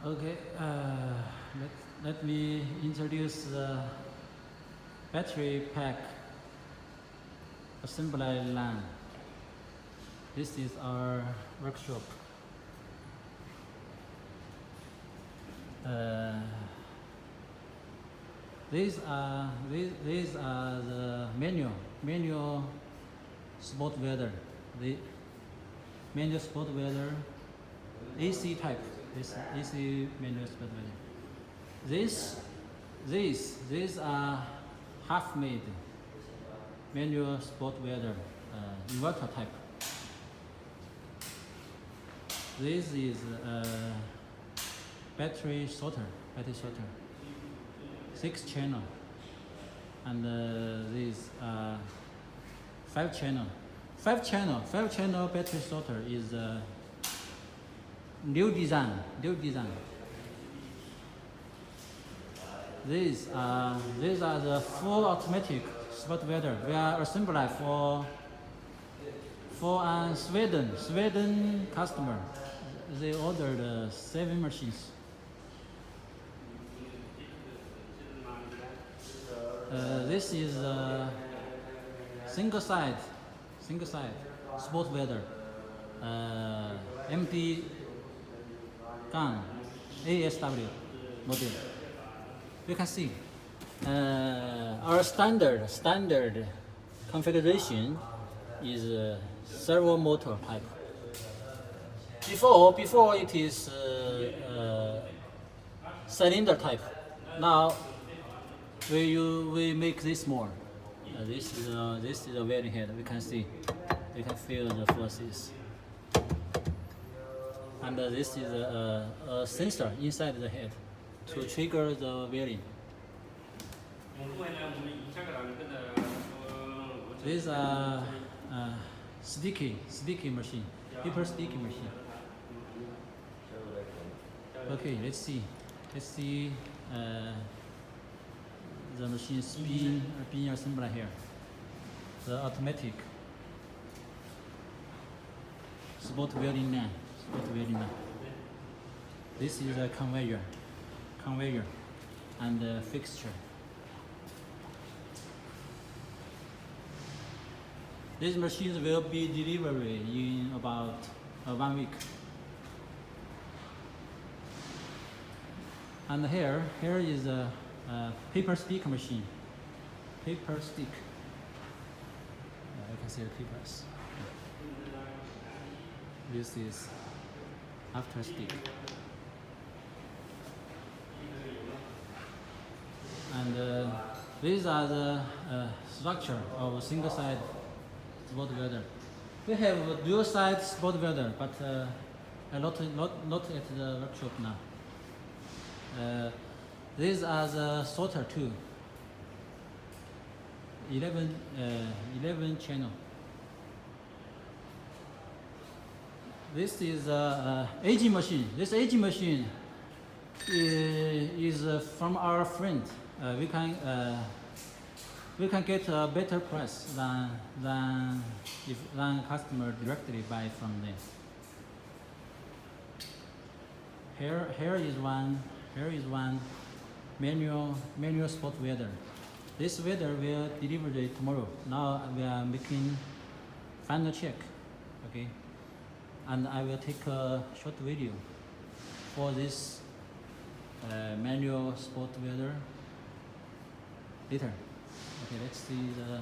Okay, let me introduce the battery pack assembly line. This is our workshop. These are the manual spot welder. The manual spot welder, AC type. This AC manual spot welder. These are half-made manual spot welder, inverter type. This is battery sorter, 6 channel, and this 5 channel. 5 channel battery sorter is new design. These are the full automatic spot welder. We are assembly for a Sweden customer. They ordered 7 machines. This is a single side spot welder, MD gun ASW model. You can see our standard configuration is servo motor type. Before it is cylinder type. Now we make this more. This is a welding head. We can see, we can feel the forces. And this is a sensor inside the head to trigger the welding. These are sticky machine, paper sticky machine. Okay, let's see the machine being assembled here. The automatic spot welding line. This is a conveyor and a fixture. These machines will be delivered in about 1 week. And here is a paper stick machine. Paper stick. You can see the papers. This is after stick. And these are the structure of single side spot welder. We have a dual side spot welder, but not at the workshop now. These are the sorter too. 11 channel. This is a aging machine. This aging machine is from our friend. We can get a better price than customer directly buy from them. Here is one manual spot welder. This welder will deliver it tomorrow. Now we are making final check, okay? And I will take a short video for this manual spot welder later. Okay, let's see the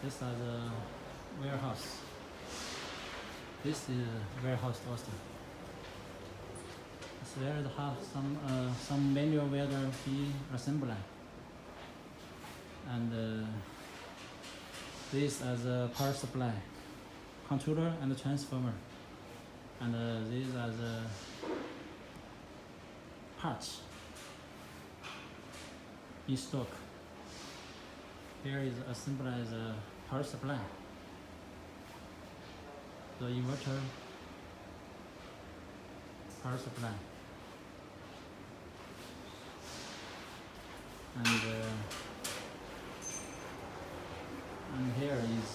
this is the warehouse. This is warehouse also. So there have some manual welder be assembled, and this as a power supply, controller and transformer, and these are the parts in stock. Here is assembled as a power supply. The inverter, power supply, and And here is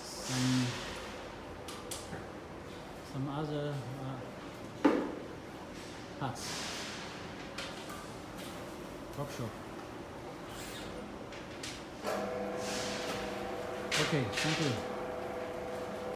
some other parts. Workshop. Okay, thank you.